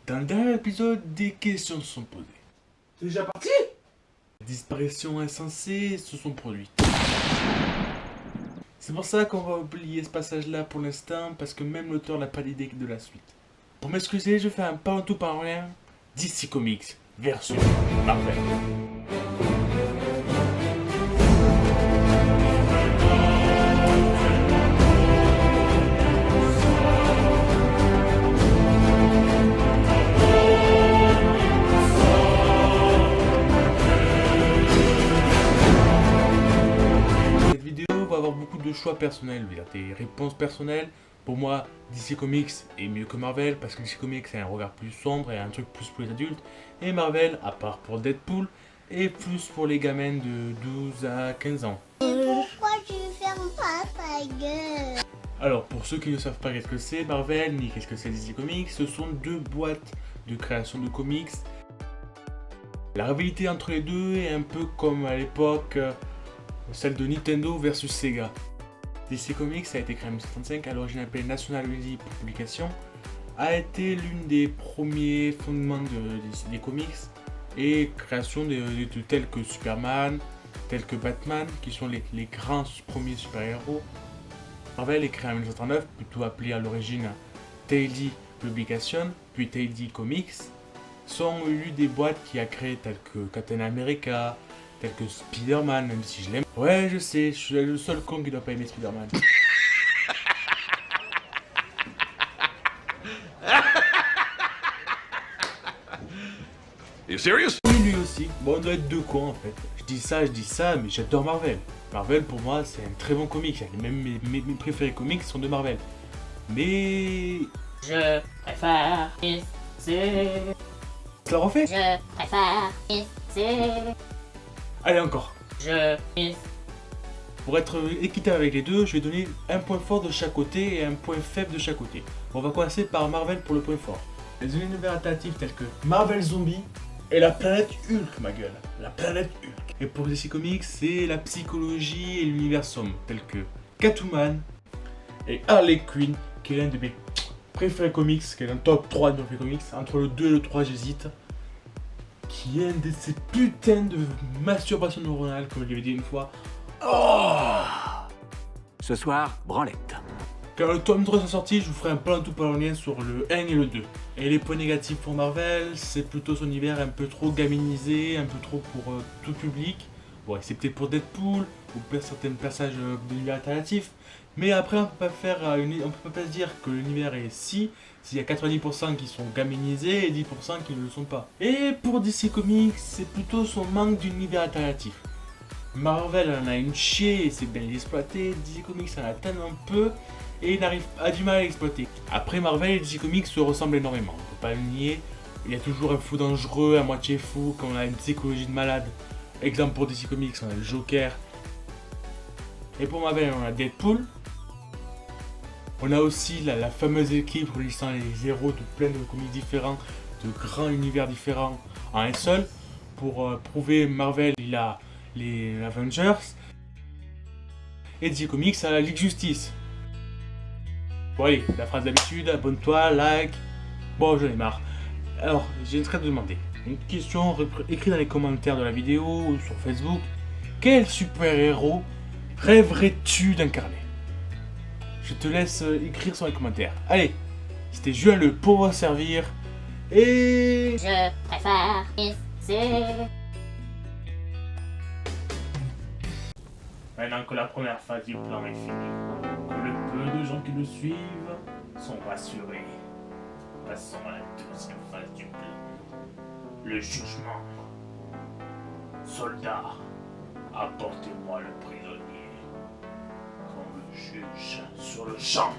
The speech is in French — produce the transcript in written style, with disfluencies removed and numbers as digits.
Dans le dernier épisode, des questions se sont posées. C'est déjà parti? Des disparitions insensées se sont produites. C'est pour ça qu'on va oublier ce passage-là pour l'instant, parce que même l'auteur n'a pas d'idée de la suite. Pour m'excuser, je fais un pas en tout pas en rien. DC Comics versus Marvel. Cette vidéo va avoir beaucoup de choix personnels, des réponses personnelles. Pour moi, DC Comics est mieux que Marvel parce que DC Comics a un regard plus sombre et un truc plus pour les adultes. Et Marvel, à part pour Deadpool, est plus pour les gamins de 12 à 15 ans. Pourquoi tu fermes pas ta gueule? Alors, pour ceux qui ne savent pas qu'est-ce que c'est Marvel, ni qu'est-ce que c'est DC Comics, ce sont deux boîtes de création de comics. La rivalité entre les deux est un peu comme à l'époque celle de Nintendo versus Sega. DC Comics a été créé en 1935, à l'origine appelée National Union Publication, a été l'une des premiers fondements des comics et création de tels que Superman, tels que Batman, qui sont les grands premiers super-héros. Marvel est créé en 1939, plutôt appelé à l'origine Daily Publication, puis Daily Comics, sont eu des boîtes qui a créé telles que Captain America, telles que Spider-Man, même si je l'aime. Ouais, je sais, je suis le seul con qui doit pas aimer Spider-Man. You serious? Oui, lui aussi. Bon, on doit être deux cons en fait. Je dis ça, mais j'adore Marvel. Marvel, pour moi, c'est un très bon comic. Même mes préférés comics sont de Marvel. Mais... Je préfère DC. Ça la refait? Je préfère DC. Allez, encore. Je Pour être équitable avec les deux, je vais donner un point fort de chaque côté et un point faible de chaque côté. On va commencer par Marvel pour le point fort. Les univers alternatifs tels que Marvel Zombie et la planète Hulk, ma gueule. La planète Hulk. Et pour DC Comics, c'est la psychologie et l'univers sombre, tels que Catwoman et Harley Quinn, qui est l'un de mes préférés comics, qui est dans le top 3 de mes préférés comics. Entre le 2 et le 3, j'hésite. Qui est un de ces putains de masturbation neuronale, comme je l'avais dit une fois. Ce soir, branlette. Quand le tome 3 sera sorti, je vous ferai un plan tout par lien sur le 1 et le 2. Et les points négatifs pour Marvel, c'est plutôt son univers un peu trop gaminisé, un peu trop pour tout public. Bon, excepté pour Deadpool, ou pour certains passages d'univers alternatifs. Mais après, on peut pas se dire que l'univers est s'il y a 90% qui sont gaminisés et 10% qui ne le sont pas. Et pour DC Comics, c'est plutôt son manque d'univers alternatif. Marvel en a une chier et c'est bien exploité, DC Comics en a tellement peu et il a du mal à l'exploiter. Après, Marvel et DC Comics se ressemblent énormément, on peut pas le nier. Il y a toujours un fou dangereux, à moitié fou, quand on a une psychologie de malade. Exemple pour DC Comics, on a le Joker. Et pour Marvel, on a Deadpool. On a aussi la fameuse équipe réunissant les héros de plein de comics différents, de grands univers différents en un seul. Pour prouver Marvel, il a les Avengers. Et DC Comics a la Ligue Justice. Bon allez, la phrase d'habitude, abonne-toi, like. Bon, j'en ai marre. Alors, j'ai une traite de demander. Une question écrite dans les commentaires de la vidéo ou sur Facebook. Quel super-héros rêverais-tu d'incarner? Je te laisse écrire sur les commentaires. Allez, c'était Julien Le pour vous servir. Et... Je préfère DC. Maintenant que la première phase du plan est finie, que le peu de gens qui le suivent sont rassurés, passons à la deuxième phase du plan. Le jugement. Soldats, apportez-moi le prisonnier. Qu'on le juge sur le champ.